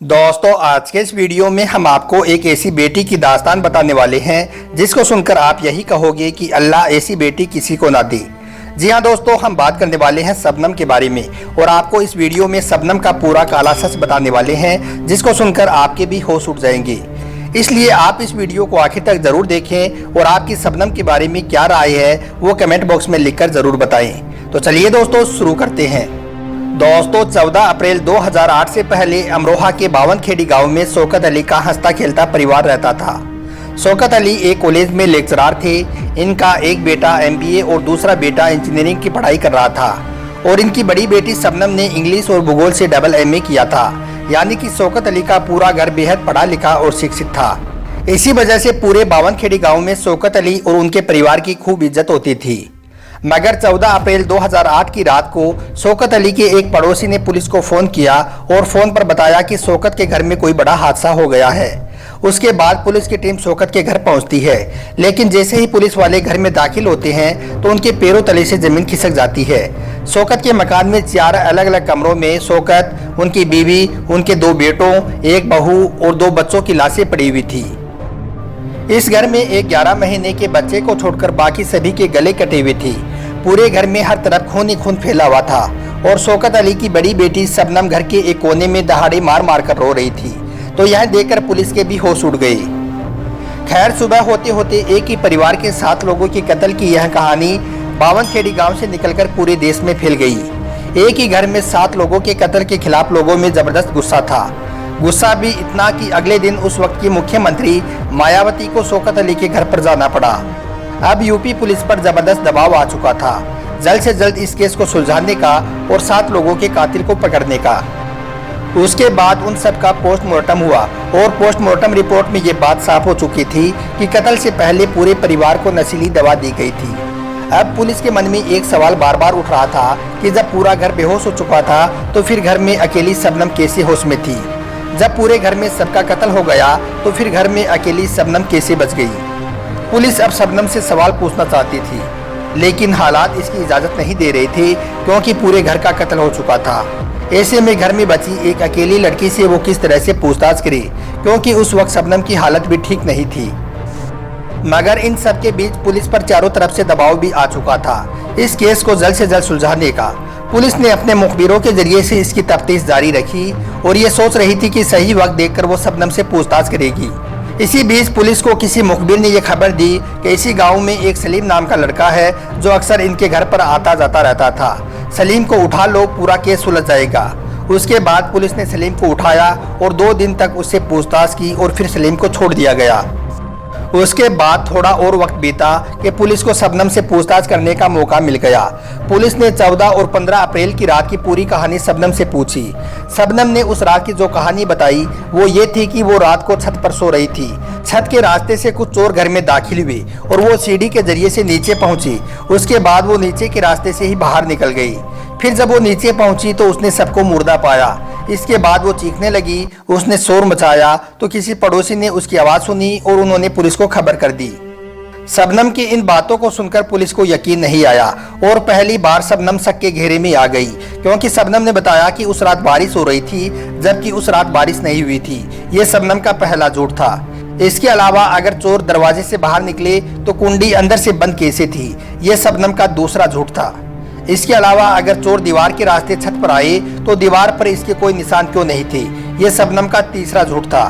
दोस्तों आज के इस वीडियो में हम आपको एक ऐसी बेटी की दास्तान बताने वाले हैं जिसको सुनकर आप यही कहोगे कि अल्लाह ऐसी बेटी किसी को ना दे। जी हाँ दोस्तों, हम बात करने वाले हैं शबनम के बारे में और आपको इस वीडियो में शबनम का पूरा काला सच बताने वाले हैं जिसको सुनकर आपके भी होश उठ जाएंगे। इसलिए आप इस वीडियो को आखिर तक जरूर देखें और आपकी शबनम के बारे में क्या राय है वो कमेंट बॉक्स में लिखकर जरूर बताएं। तो चलिए दोस्तों शुरू करते हैं। दोस्तों 14 अप्रैल 2008 से पहले अमरोहा के बावनखेड़ी गांव में शौकत अली का हंसता खेलता परिवार रहता था। शौकत अली एक कॉलेज में लेक्चरर थे। इनका एक बेटा MBA और दूसरा बेटा इंजीनियरिंग की पढ़ाई कर रहा था और इनकी बड़ी बेटी शबनम ने इंग्लिश और भूगोल से डबल MA किया था। यानी कि शौकत अली का पूरा घर बेहद पढ़ा लिखा और शिक्षित था। इसी वजह से पूरे बावनखेड़ी गाँव में शौकत अली और उनके परिवार की खूब इज्जत होती थी। मगर 14 अप्रैल 2008 की रात को शौकत अली के एक पड़ोसी ने पुलिस को फ़ोन किया और फ़ोन पर बताया कि शौकत के घर में कोई बड़ा हादसा हो गया है। उसके बाद पुलिस की टीम शौकत के घर पहुंचती है, लेकिन जैसे ही पुलिस वाले घर में दाखिल होते हैं तो उनके पैरों तले से ज़मीन खिसक जाती है। शौकत के मकान में 4 अलग अलग कमरों में शौकत, उनकी बीवी, उनके 2 बेटों, एक बहू और 2 बच्चों की लाशें पड़ी हुई थी। इस घर में एक 11 महीने के बच्चे को छोड़कर बाकी सभी के गले कटे हुए थे। पूरे घर में हर तरफ खून ही खून फैला हुआ था और शौकत अली की बड़ी बेटी शबनम घर के एक कोने में दहाड़े मार मार कर रो रही थी। तो यह देखकर पुलिस के भी होश उड़ गए। खैर सुबह होते होते एक ही परिवार के 7 लोगों के कत्ल की यह कहानी बावनखेड़ी गांव से निकलकर पूरे देश में फैल गई। एक ही घर में 7 लोगों के कत्ल के खिलाफ लोगों में जबरदस्त गुस्सा था। गुस्सा भी इतना कि अगले दिन उस वक्त की मुख्यमंत्री मायावती को शौकत अली के घर पर जाना पड़ा। अब यूपी पुलिस पर जबरदस्त दबाव आ चुका था जल्द से जल्द इस केस को सुलझाने का और 7 लोगों के कातिल को पकड़ने का। उसके बाद उन सब का पोस्टमार्टम हुआ और पोस्टमार्टम रिपोर्ट में ये बात साफ हो चुकी थी कि कत्ल से पहले पूरे परिवार को नशीली दवा दी गई थी। अब पुलिस के मन में एक सवाल बार बार उठ रहा था कि जब पूरा घर बेहोश हो चुका था तो फिर घर में अकेली शबनम कैसे होश में थी। जब पूरे घर में सबका कत्ल हो गया तो फिर घर में अकेली शबनम कैसे बच गई। पुलिस अब शबनम से सवाल पूछना चाहती थी, लेकिन हालात इसकी इजाज़त नहीं दे रहे थे क्योंकि पूरे घर का कत्ल हो चुका था। ऐसे में घर में बची एक अकेली लड़की से वो किस तरह से पूछताछ करे, क्योंकि उस वक्त शबनम की हालत भी ठीक नहीं थी। मगर इन सब के बीच पुलिस पर चारों तरफ से दबाव भी आ चुका था इस केस को जल्द से जल्द सुलझाने का। पुलिस ने अपने मुखबिरों के जरिए से इसकी तफ्तीश जारी रखी और ये सोच रही थी कि सही वक्त देखकर वो शबनम से पूछताछ करेगी। इसी बीच पुलिस को किसी मुखबिर ने यह खबर दी कि इसी गांव में एक सलीम नाम का लड़का है जो अक्सर इनके घर पर आता जाता रहता था। सलीम को उठा लो, पूरा केस सुलझ जाएगा। उसके बाद पुलिस ने सलीम को उठाया और 2 दिन तक उससे पूछताछ की और फिर सलीम को छोड़ दिया गया। उसके बाद थोड़ा और वक्त बीता कि पुलिस को शबनम से पूछताछ करने का मौका मिल गया। पुलिस ने 14 और 15 अप्रैल की रात की पूरी कहानी शबनम से पूछी। शबनम ने उस रात की जो कहानी बताई वो ये थी कि वो रात को छत पर सो रही थी। छत के रास्ते से कुछ चोर घर में दाखिल हुए और वो सीढ़ी के जरिए से नीचे पहुंची। उसके बाद वो नीचे के रास्ते से ही बाहर निकल गई। फिर जब वो नीचे पहुंची तो उसने सबको मुर्दा पाया। इसके बाद वो चीखने लगी, उसने शोर मचाया तो किसी पड़ोसी ने उसकी आवाज़ सुनी और उन्होंने पुलिस को खबर कर दी। शबनम की इन बातों को सुनकर पुलिस को यकीन नहीं आया और पहली बार शबनम शक के घेरे में आ गई, क्योंकि शबनम ने बताया कि उस रात बारिश हो रही थी जबकि उस रात बारिश नहीं हुई थी। ये शबनम का पहला झूठ था। इसके अलावा अगर चोर दरवाजे से बाहर निकले तो कुंडी अंदर से बंद कैसे थी, ये शबनम का दूसरा झूठ था। इसके अलावा अगर चोर दीवार के रास्ते छत पर आए तो दीवार पर इसके कोई निशान क्यों नहीं थे, ये शबनम का तीसरा झूठ था।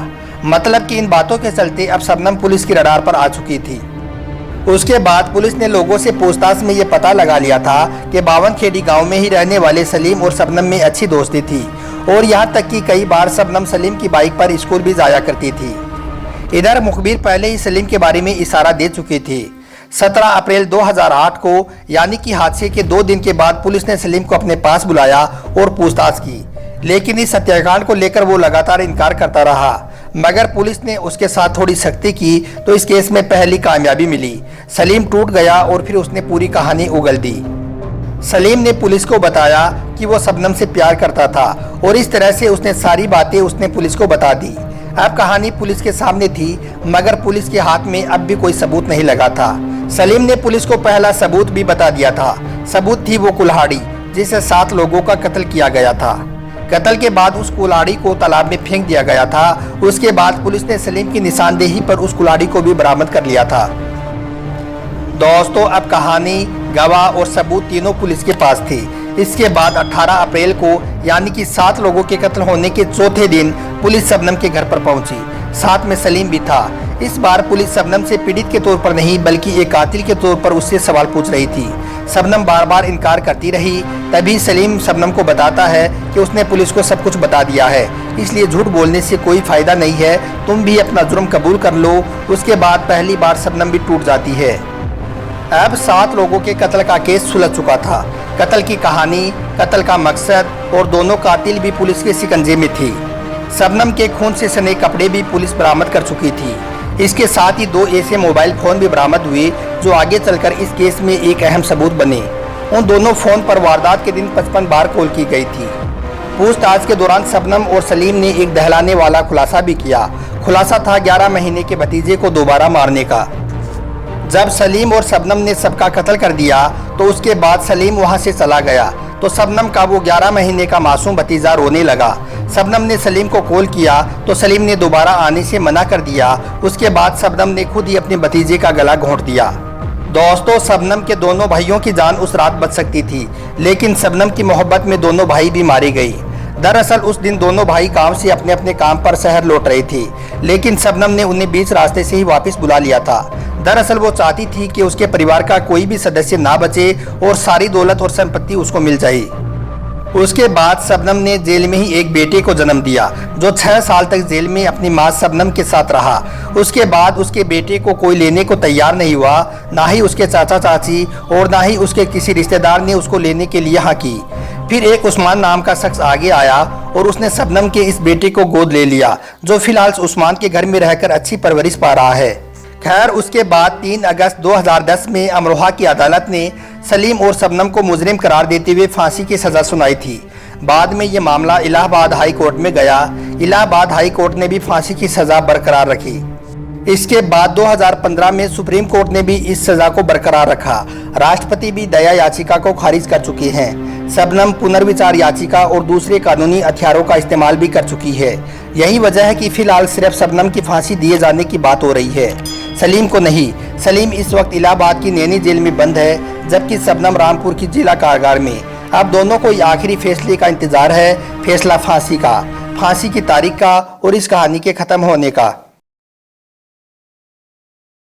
मतलब कि इन बातों के चलते अब शबनम पुलिस की रडार पर आ चुकी थी। उसके बाद पुलिस ने लोगों से पूछताछ में ये पता लगा लिया था कि बावनखेड़ी गांव में ही रहने वाले सलीम और शबनम में अच्छी दोस्ती थी और यहाँ तक कि कई बार शबनम सलीम की बाइक पर स्कूल भी जाया करती थी। इधर मुखबिर पहले ही सलीम के बारे में इशारा दे चुकी थी। 17 अप्रैल 2008 को यानी कि हादसे के 2 दिन के बाद पुलिस ने सलीम को अपने पास बुलाया और पूछताछ की, लेकिन इस हत्याकांड को लेकर वो लगातार इनकार करता रहा। मगर पुलिस ने उसके साथ थोड़ी सख्ती की तो इस केस में पहली कामयाबी मिली। सलीम टूट गया और फिर उसने पूरी कहानी उगल दी। सलीम ने पुलिस को बताया कि वो शबनम से प्यार करता था और इस तरह से उसने सारी बातें उसने पुलिस को बता दी। अब कहानी पुलिस के सामने थी मगर पुलिस के हाथ में अब भी कोई सबूत नहीं लगा था। सलीम ने पुलिस को पहला सबूत भी बता दिया था। सबूत थी वो कुल्हाड़ी जिसे 7 लोगों का कत्ल किया गया था। कत्ल के बाद उस कुल्हाड़ी को तालाब में फेंक दिया गया था। उसके बाद पुलिस ने सलीम की निशानदेही पर उस कुल्हाड़ी को भी बरामद कर लिया था। दोस्तों, अब कहानी, गवाह और सबूत तीनों पुलिस के पास थे। इसके बाद 18 अप्रैल को यानी कि 7 लोगों के कत्ल होने के चौथे दिन पुलिस शबनम के घर पर पहुंची। साथ में सलीम भी था। इस बार पुलिस शबनम से पीड़ित के तौर पर नहीं बल्कि एक कातिल के तौर पर उससे सवाल पूछ रही थी। शबनम बार बार इनकार करती रही। तभी सलीम शबनम को बताता है कि उसने पुलिस को सब कुछ बता दिया है, इसलिए झूठ बोलने से कोई फायदा नहीं है, तुम भी अपना जुर्म कबूल कर लो। उसके बाद पहली बार शबनम भी टूट जाती है। अब 7 लोगों के कत्ल का केस सुलझ चुका था। कत्ल की कहानी, कत्ल का मकसद और दोनों कातिल भी पुलिस के शिकंजे में थे। शबनम के खून से सने कपड़े भी पुलिस बरामद कर चुकी थी। इसके साथ ही 2 ऐसे मोबाइल फ़ोन भी बरामद हुए जो आगे चलकर इस केस में एक अहम सबूत बने। उन दोनों फ़ोन पर वारदात के दिन 55 बार कॉल की गई थी। पूछताछ के दौरान शबनम और सलीम ने एक दहलाने वाला खुलासा भी किया। खुलासा था 11 महीने के भतीजे को दोबारा मारने का। जब सलीम और शबनम ने सबका कत्ल कर दिया तो उसके बाद सलीम वहां से चला गया तो शबनम का वो 11 महीने का मासूम भतीजा रोने लगा। शबनम ने सलीम को कॉल किया तो सलीम ने दोबारा आने से मना कर दिया। उसके बाद शबनम ने खुद ही अपने भतीजे का गला घोंट दिया। दोस्तों, शबनम के दोनों भाइयों की जान उस रात बच सकती थी, लेकिन शबनम की मोहब्बत में दोनों भाई भी मारी गई। दरअसल उस दिन दोनों भाई गांव से अपने अपने काम पर शहर लौट रहे थे, लेकिन शबनम ने उन्हें बीच रास्ते से ही वापस बुला लिया था। दरअसल वो चाहती थी कि उसके परिवार का कोई भी सदस्य ना बचे और सारी दौलत और संपत्ति उसको मिल जाए। उसके बाद शबनम ने जेल में ही एक बेटे को जन्म दिया जो 6 साल तक जेल में अपनी मां शबनम के साथ रहा। उसके बाद उसके बेटे को कोई लेने को तैयार नहीं हुआ, ना ही उसके चाचा चाची और ना ही उसके किसी रिश्तेदार ने उसको लेने के लिए हाँ की। फिर एक उस्मान नाम का शख्स आगे आया और उसने शबनम के इस बेटे को गोद ले लिया, जो फिलहाल उस्मान के घर में रहकर अच्छी परवरिश पा रहा है। खैर, उसके बाद 3 अगस्त 2010 में अमरोहा की अदालत ने सलीम और शबनम को मुजरिम करार देते हुए फांसी की सज़ा सुनाई थी। बाद में ये मामला इलाहाबाद हाई कोर्ट में गया। इलाहाबाद हाई कोर्ट ने भी फांसी की सज़ा बरकरार रखी। इसके बाद 2015 में सुप्रीम कोर्ट ने भी इस सज़ा को बरकरार रखा। राष्ट्रपति भी दया याचिका को खारिज कर चुकी हैं। शबनम पुनर्विचार याचिका और दूसरे कानूनी हथियारों का इस्तेमाल भी कर चुकी है। यही वजह है कि फिलहाल सिर्फ शबनम की फांसी दिए जाने की बात हो रही है, सलीम को नहीं। सलीम इस वक्त इलाहाबाद की नैनी जेल में बंद है, जबकि शबनम रामपुर की जिला कारागार में। अब दोनों को आखिरी फैसले का इंतजार है, फैसला फांसी का, फांसी की तारीख का और इस कहानी के खत्म होने का।